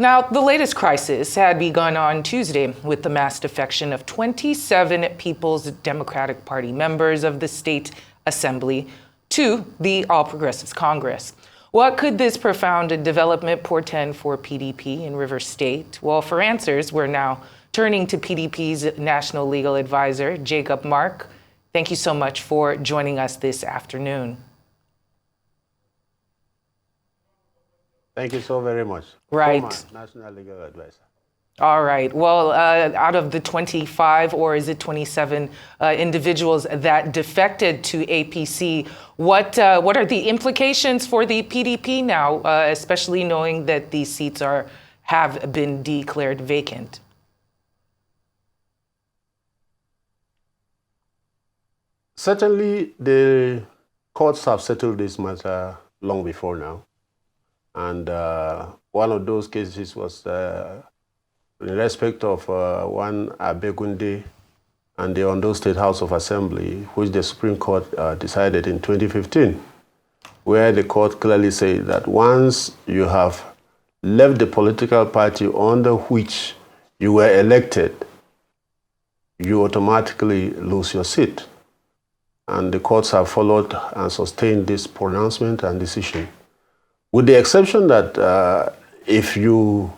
Now, the latest crisis had begun on Tuesday with the mass defection of 27 People's Democratic Party members of the state assembly to the All Progressives Congress. What could this profound development portend for PDP in Rivers State? Well, for answers, we're now turning to PDP's National Legal Advisor, Jacob Mark. Thank you so much for joining us this afternoon. Thank you so very much. Right. Former National Legal Advisor. All right. Well, out of the 25 or is it 27 individuals that defected to APC, what are the implications for the PDP now, especially knowing that these seats have been declared vacant? Certainly, the courts have settled this matter long before now. And one of those cases was in respect of one Abegunde and the Ondo State House of Assembly, which the Supreme Court decided in 2015, where the court clearly said that once you have left the political party under which you were elected, you automatically lose your seat. And the courts have followed and sustained this pronouncement and decision, with the exception that if you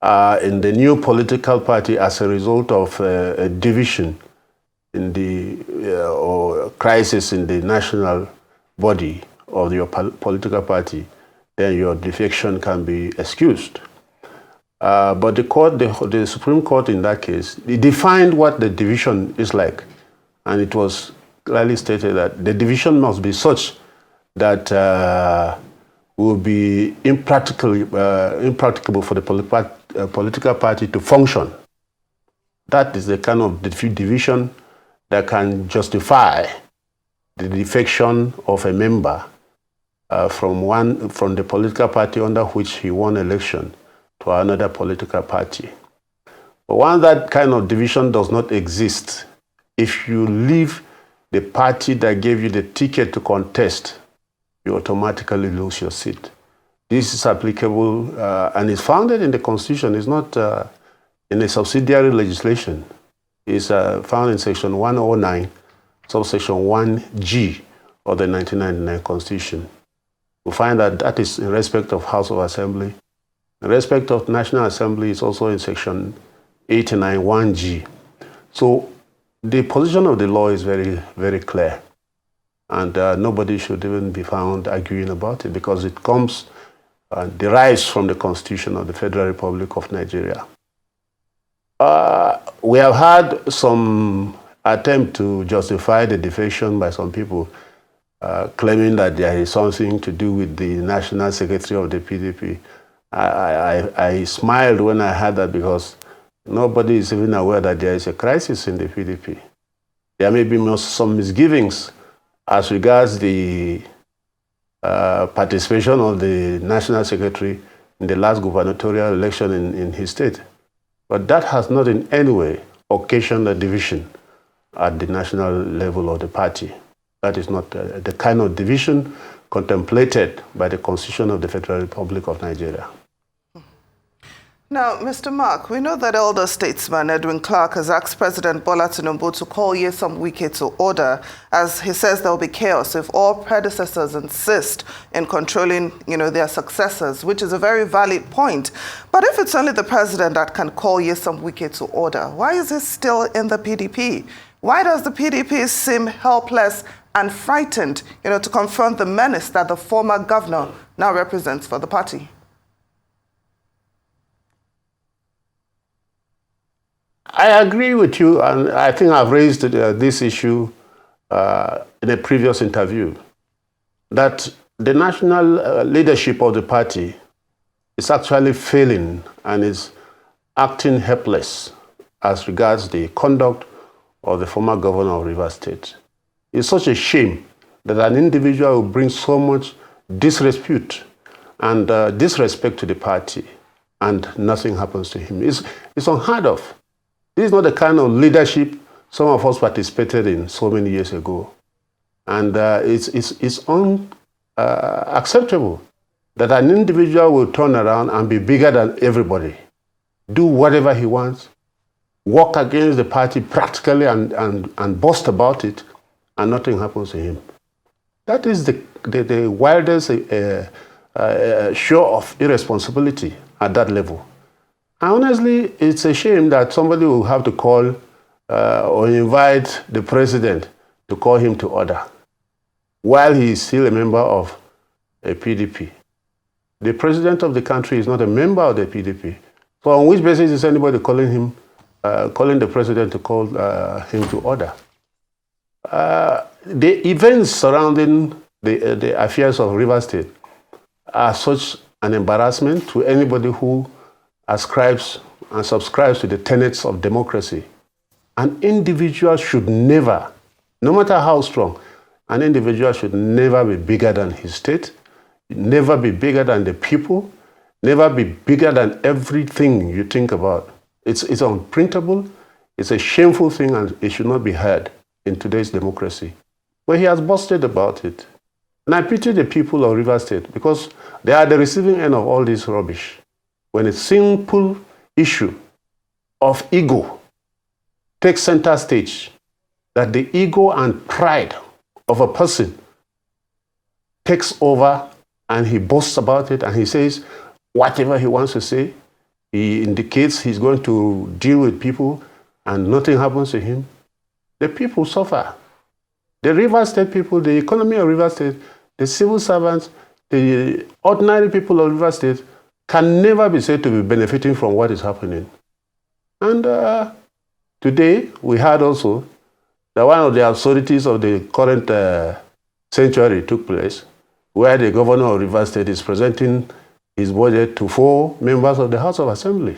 are in the new political party as a result of a division in the or crisis in the national body of your political party, then your defection can be excused. But the Supreme Court in that case, it defined what the division is like, and it was clearly stated that the division must be such that will be impracticable for the political party to function. That is the kind of division that can justify the defection of a member from the political party under which he won election to another political party. But once that kind of division does not exist, if you leave the party that gave you the ticket to contest, you automatically lose your seat. This is applicable and is founded in the Constitution. It's not in a subsidiary legislation. It's found in Section 109, subsection 1G of the 1999 Constitution. We find that that is in respect of House of Assembly. In respect of National Assembly, it's also in Section 89, 1G. So the position of the law is very, very clear. And nobody should even be found arguing about it because it comes, derives from the Constitution of the Federal Republic of Nigeria. We have had some attempt to justify the defection by some people, claiming that there is something to do with the National Secretary of the PDP. I smiled when I heard that because nobody is even aware that there is a crisis in the PDP. There may be some misgivings as regards the participation of the National Secretary in the last gubernatorial election in his state. But that has not in any way occasioned a division at the national level of the party. That is not the kind of division contemplated by the Constitution of the Federal Republic of Nigeria. Now, Mr. Mark, we know that elder statesman Edwin Clark has asked President Bola Tinubu to call Nyesom Wike to order, as he says there will be chaos if all predecessors insist in controlling, their successors, which is a very valid point. But if it's only the president that can call Nyesom Wike to order, why is he still in the PDP? Why does the PDP seem helpless and frightened, to confront the menace that the former governor now represents for the party? I agree with you, and I think I've raised this issue in a previous interview, that the national leadership of the party is actually failing and is acting helpless as regards the conduct of the former governor of Rivers State. It's such a shame that an individual will bring so much disrepute and disrespect to the party and nothing happens to him. It's unheard of. This is not the kind of leadership some of us participated in so many years ago. And it's unacceptable that an individual will turn around and be bigger than everybody, do whatever he wants, walk against the party practically and boast about it, and nothing happens to him. That is the wildest show of irresponsibility at that level. And honestly, it's a shame that somebody will have to call or invite the president to call him to order while he is still a member of a PDP. The president of the country is not a member of the PDP. So on which basis is anybody calling the president to call him to order? The events surrounding the affairs of Rivers State are such an embarrassment to anybody who ascribes and subscribes to the tenets of democracy. An individual should never, no matter how strong, an individual should never be bigger than his state, never be bigger than the people, never be bigger than everything you think about. It's unprintable, it's a shameful thing, and it should not be heard in today's democracy. But he has boasted about it. And I pity the people of Rivers State because they are the receiving end of all this rubbish. When a simple issue of ego takes center stage, that the ego and pride of a person takes over and he boasts about it and he says whatever he wants to say, he indicates he's going to deal with people and nothing happens to him, the people suffer. The Rivers State people, the economy of Rivers State, the civil servants, the ordinary people of Rivers State can never be said to be benefiting from what is happening. And today, we heard also that one of the absurdities of the current century took place, where the governor of Rivers State is presenting his budget to 4 members of the House of Assembly.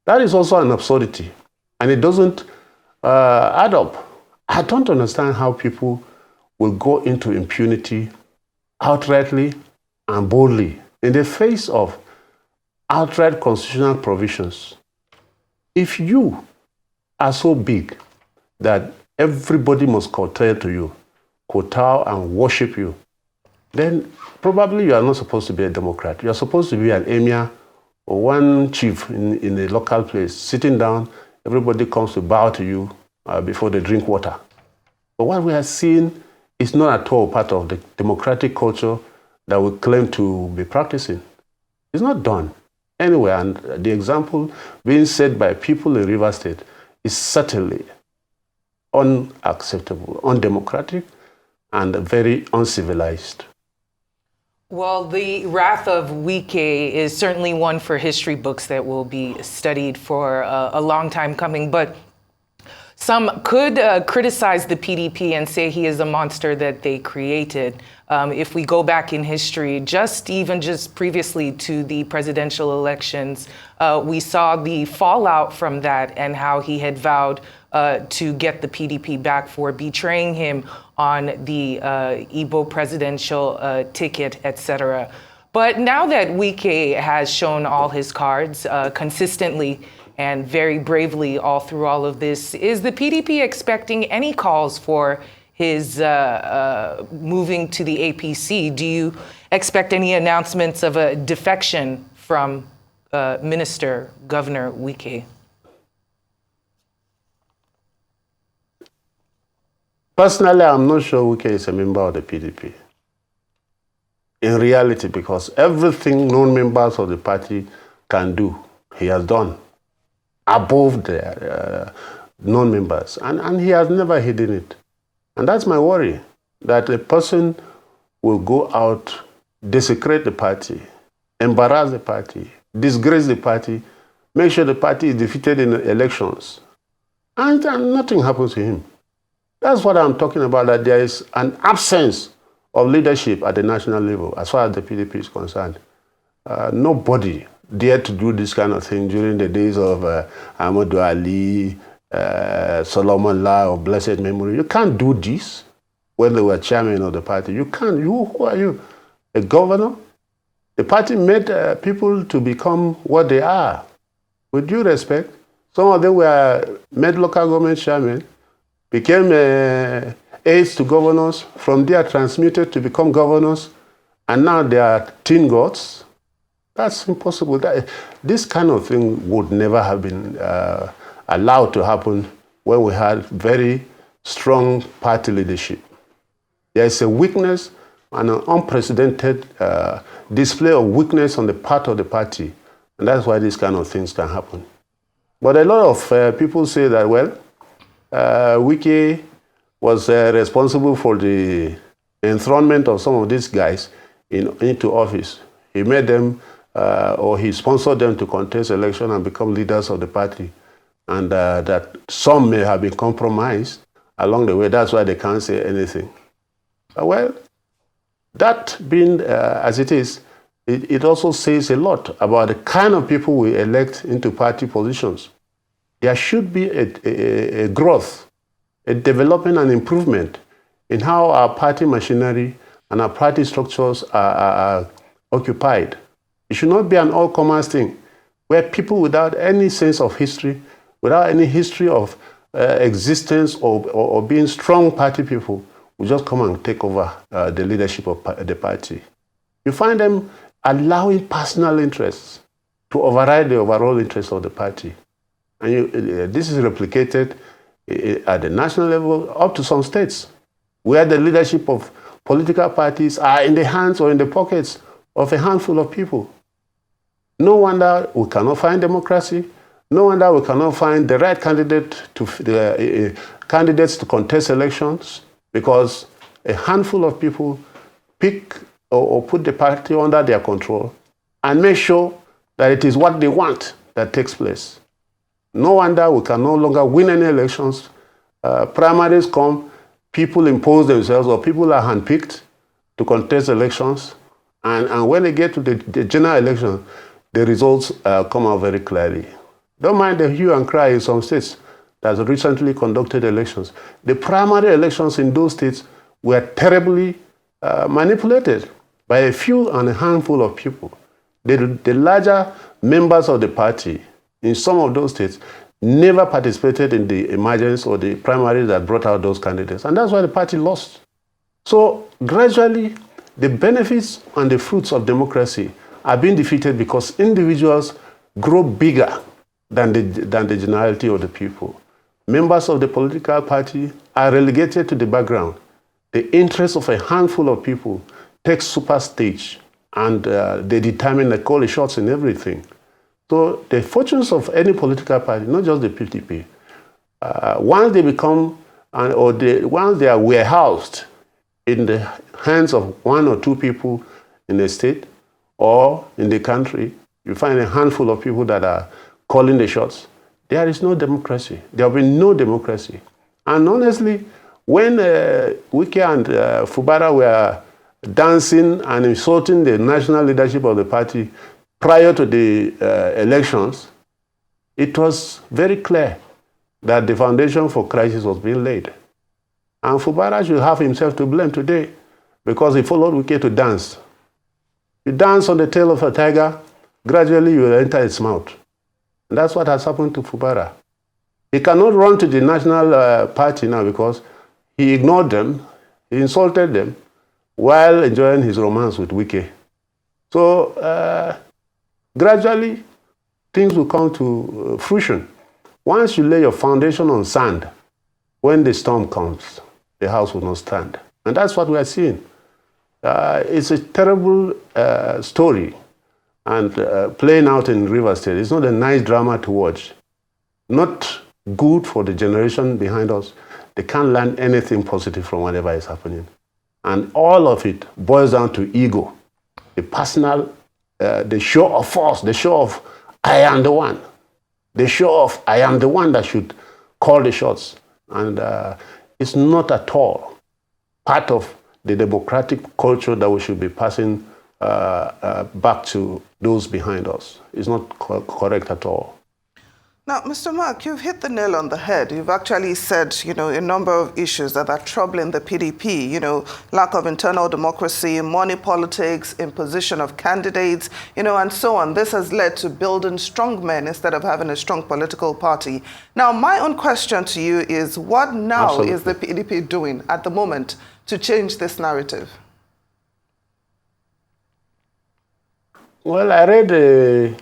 That is also an absurdity, and it doesn't add up. I don't understand how people will go into impunity outrightly and boldly in the face of outright constitutional provisions. If you are so big that everybody must kowtow to you, kowtow and worship you, then probably you are not supposed to be a Democrat. You are supposed to be an emir or one chief in a local place, sitting down, everybody comes to bow to you before they drink water. But what we are seeing is not at all part of the democratic culture that we claim to be practicing. It's not done anywhere, and the example being set by people in Rivers State is certainly unacceptable, undemocratic, and very uncivilized. Well, the wrath of Wike is certainly one for history books that will be studied for a long time coming, but some could criticize the PDP and say he is a monster that they created. If we go back in history, just previously to the presidential elections, we saw the fallout from that and how he had vowed to get the PDP back for betraying him on the Igbo presidential ticket, etc. But now that Wike has shown all his cards consistently and very bravely all through all of this, is the PDP expecting any calls for his moving to the APC? Do you expect any announcements of a defection from Governor Wike? Personally, I'm not sure Wike is a member of the PDP. In reality, because everything non-members of the party can do, he has done above the non-members, and he has never hidden it. And that's my worry, that a person will go out, desecrate the party, embarrass the party, disgrace the party, make sure the party is defeated in the elections, and nothing happens to him. That's what I'm talking about, that there is an absence of leadership at the national level as far as the PDP is concerned. Nobody dared to do this kind of thing during the days of Ahmadu Ali, Solomon La of blessed memory. You can't do this when they were chairman of the party. You can't. Who are you? A governor? The party made people to become what they are. With due respect, some of them were made local government chairmen, became aides to governors, from there transmuted to become governors, and now they are teen gods. That's impossible. This kind of thing would never have been allowed to happen when we had very strong party leadership. There is a weakness and an unprecedented display of weakness on the part of the party, and that's why these kind of things can happen. But a lot of people say that, well, Wike was responsible for the enthronement of some of these guys into office. He made them, or he sponsored them to contest election and become leaders of the party, and that some may have been compromised along the way. That's why they can't say anything. Well, that being as it is, it also says a lot about the kind of people we elect into party positions. There should be a growth, a development and improvement in how our party machinery and our party structures are occupied. It should not be an all-comers thing, where people without any sense of history, without any history of existence or being strong party people, will just come and take over the leadership of the party. You find them allowing personal interests to override the overall interests of the party. And this is replicated at the national level up to some states, where the leadership of political parties are in the hands or in the pockets of a handful of people. No wonder we cannot find democracy. No wonder we cannot find the right candidates to contest elections, because a handful of people pick or put the party under their control and make sure that it is what they want that takes place. No wonder we can no longer win any elections. Primaries come, people impose themselves, or people are handpicked to contest elections, and when they get to the general election, the results come out very clearly. Don't mind the hue and cry in some states that recently conducted elections. The primary elections in those states were terribly manipulated by a few and a handful of people. The larger members of the party in some of those states never participated in the emergence or the primaries that brought out those candidates, and that's why the party lost. So gradually, the benefits and the fruits of democracy are being defeated because individuals grow bigger than the generality of the people. Members of the political party are relegated to the background. The interests of a handful of people take super stage, and they determine, they call the shots in everything. So the fortunes of any political party, not just the PDP, once they become, once they are warehoused in the hands of one or two people in a state or in the country, you find a handful of people that are calling the shots. There is no democracy. There will be no democracy. And honestly, when Wike and Fubara were dancing and insulting the national leadership of the party prior to the elections, it was very clear that the foundation for crisis was being laid. And Fubara should have himself to blame today, because he followed Wike to dance. You dance on the tail of a tiger, gradually you will enter its mouth. And that's what has happened to Fubara. He cannot run to the national party now because he ignored them, he insulted them, while enjoying his romance with Wike. So gradually, things will come to fruition. Once you lay your foundation on sand, when the storm comes, the house will not stand. And that's what we are seeing. It's a terrible story, and playing out in River State. It's not a nice drama to watch. Not good for the generation behind us. They can't learn anything positive from whatever is happening. And all of it boils down to ego. The personal, the show of force, the show of I am the one. The show of I am the one that should call the shots. And it's not at all part of the democratic culture that we should be passing back to those behind us. It's not correct at all. Now, Mr. Mark, you've hit the nail on the head. You've actually said, a number of issues that are troubling the PDP, lack of internal democracy, money politics, imposition of candidates, and so on. This has led to building strong men instead of having a strong political party. Now, my own question to you is, what now is the PDP doing at the moment to change this narrative? Well, I read a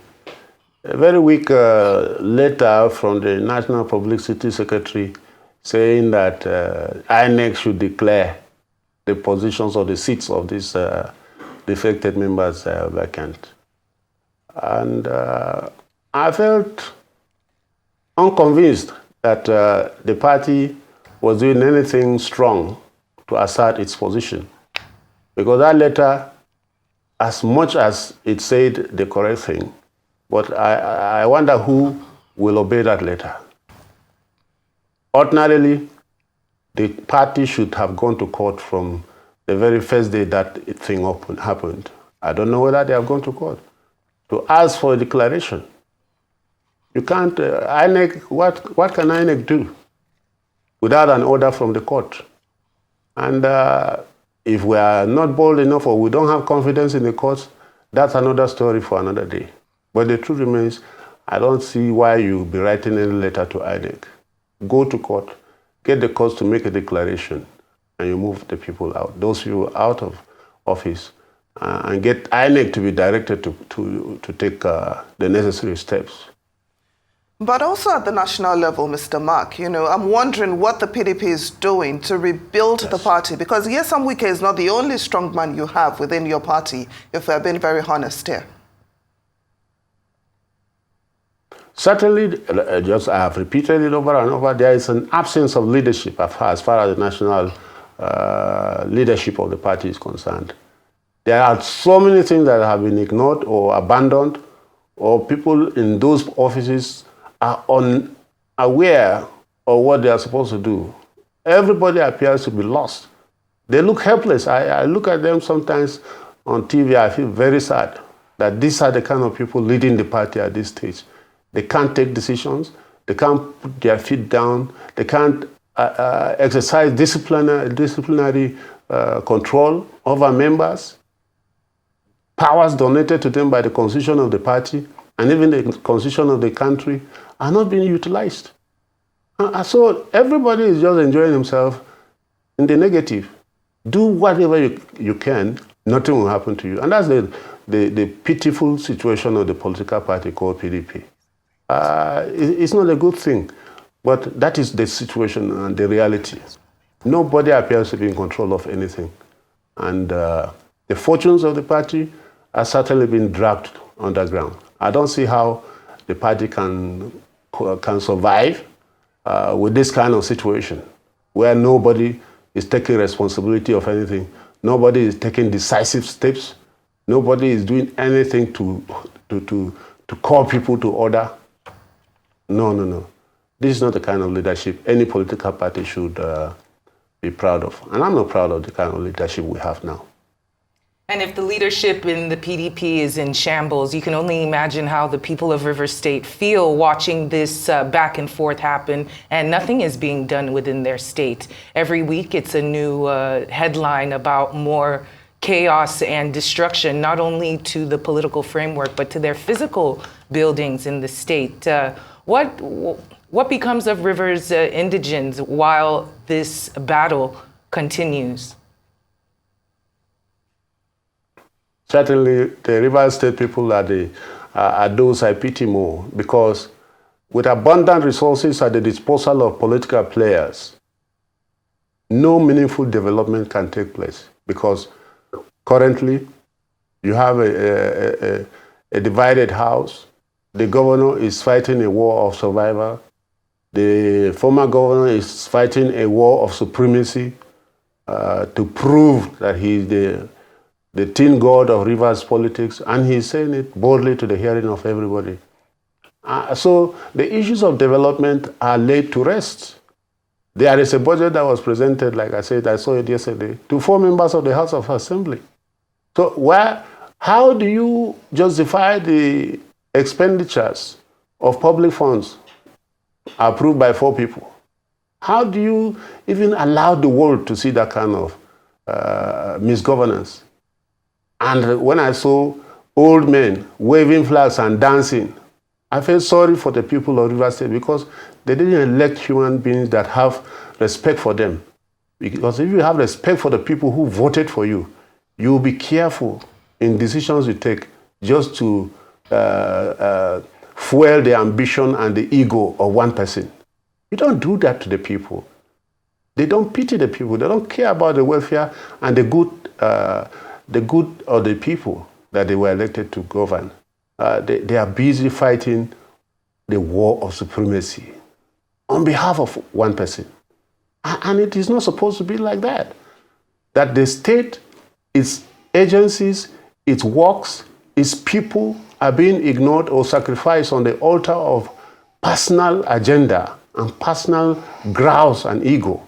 very weak letter from the National Publicity Secretary saying that INEC should declare the positions or the seats of these defected members vacant. And I felt unconvinced that the party was doing anything strong to assert its position. Because that letter, as much as it said the correct thing, but I wonder who will obey that letter. Ordinarily, the party should have gone to court from the very first day that thing happened. I don't know whether they have gone to court to ask for a declaration. You can't, INEC, what can INEC do without an order from the court? And if we are not bold enough or we don't have confidence in the courts, that's another story for another day. But the truth remains, I don't see why you'll be writing any letter to INEC. Go to court, get the courts to make a declaration, and you move the people out, those people out of office, and get INEC to be directed to take the necessary steps. But also at the national level, Mr. Mark, I'm wondering what the PDP is doing to rebuild the party. Because Nyesom Wike is not the only strong man you have within your party, if we're being very honest here. Certainly, I have repeated it over and over, there is an absence of leadership as far as the national leadership of the party is concerned. There are so many things that have been ignored or abandoned, or people in those offices are unaware of what they are supposed to do. Everybody appears to be lost. They look helpless. I look at them sometimes on TV, I feel very sad that these are the kind of people leading the party at this stage. They can't take decisions, they can't put their feet down, they can't exercise disciplinary control over members. Powers donated to them by the constitution of the party and even the constitution of the country are not being utilized. So everybody is just enjoying himself in the negative. Do whatever you can, nothing will happen to you. And that's the pitiful situation of the political party called PDP. It's not a good thing, but that is the situation and the reality. Nobody appears to be in control of anything. And the fortunes of the party are certainly being dragged underground. I don't see how the party can survive with this kind of situation, where nobody is taking responsibility of anything, nobody is taking decisive steps, nobody is doing anything to call people to order. No. This is not the kind of leadership any political party should be proud of. And I'm not proud of the kind of leadership we have now. And if the leadership in the PDP is in shambles, you can only imagine how the people of Rivers State feel watching this back and forth happen, and nothing is being done within their state. Every week it's a new headline about more chaos and destruction, not only to the political framework, but to their physical buildings in the state. What becomes of Rivers indigents while this battle continues? Certainly, the Rivers State people are those I pity more, because with abundant resources at the disposal of political players, no meaningful development can take place. Because currently, you have a divided house. The governor is fighting a war of survival. The former governor is fighting a war of supremacy to prove that he is the teen god of Rivers politics, and he's saying it boldly to the hearing of everybody. So the issues of development are laid to rest. There is a budget that was presented, like I said, I saw it yesterday, to 4 members of the House of Assembly. So how do you justify the expenditures of public funds approved by 4 people? How do you even allow the world to see that kind of misgovernance? And when I saw old men waving flags and dancing, I felt sorry for the people of Rivers State, because they didn't elect human beings that have respect for them. Because if you have respect for the people who voted for you, you will be careful in decisions you take just to fuel the ambition and the ego of one person. You don't do that to the people. They don't pity the people. They don't care about the welfare and the good of the people that they were elected to govern. They are busy fighting the war of supremacy on behalf of one person. And it is not supposed to be like that. That the state, its agencies, its works, its people are being ignored or sacrificed on the altar of personal agenda and personal grouse and ego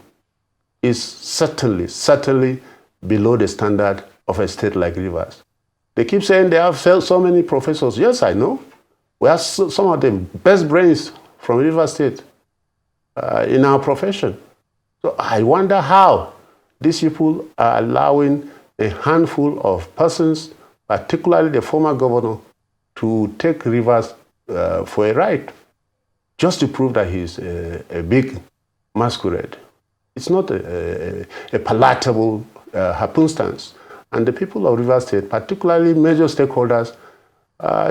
is certainly below the standard of a state like Rivers. They keep saying they have so many professors. Yes, I know. We have some of the best brains from Rivers State in our profession. So I wonder how these people are allowing a handful of persons, particularly the former governor, to take Rivers for a ride, just to prove that he's a big masquerade. It's not a palatable happenstance. And the people of Rivers State, particularly major stakeholders,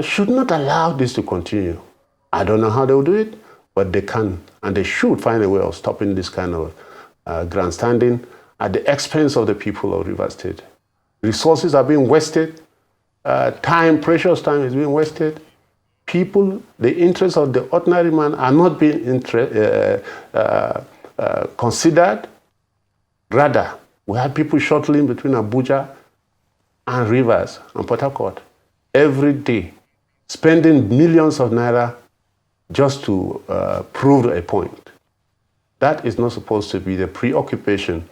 should not allow this to continue. I don't know how they will do it, but they can, and they should find a way of stopping this kind of grandstanding at the expense of the people of Rivers State. Resources are being wasted. Precious time is being wasted. People, the interests of the ordinary man are not being considered. Rather, we have people shuttling between Abuja and Rivers and Port Harcourt every day, spending millions of naira just to prove a point. That is not supposed to be the preoccupation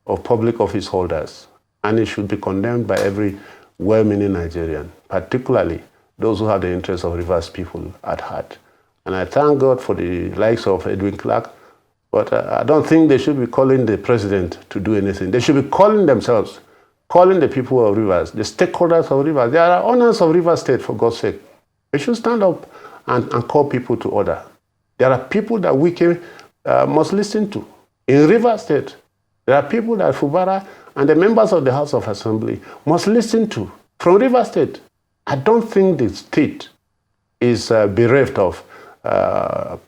of public office holders, and it should be condemned by every well-meaning Nigerian, particularly those who have the interests of Rivers people at heart. And I thank God for the likes of Edwin Clark, but I don't think they should be calling the president to do anything. They should be calling themselves, calling the people of Rivers, the stakeholders of Rivers. They are owners of Rivers State, for God's sake. They should stand up and call people to order. There are people that we must listen to. In Rivers State, there are people that Fubara and the members of the House of Assembly must listen to from Rivers State. I don't think the state is bereft of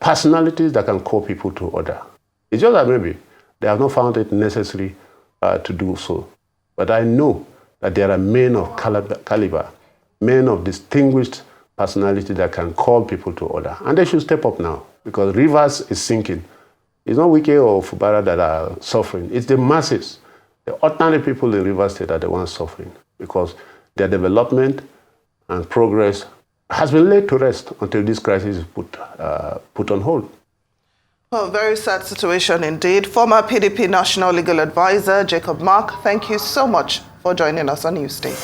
personalities that can call people to order. It's just that maybe they have not found it necessary to do so. But I know that there are men of caliber, men of distinguished personality that can call people to order. And they should step up now, because Rivers is sinking. It's not Wike or Fubara that are suffering. It's the masses. The ordinary people in Rivers State are the ones suffering, because their development and progress has been laid to rest until this crisis is put on hold. Oh, very sad situation indeed. Former PDP National Legal Advisor Jacob Mark, thank you so much for joining us on Newsday.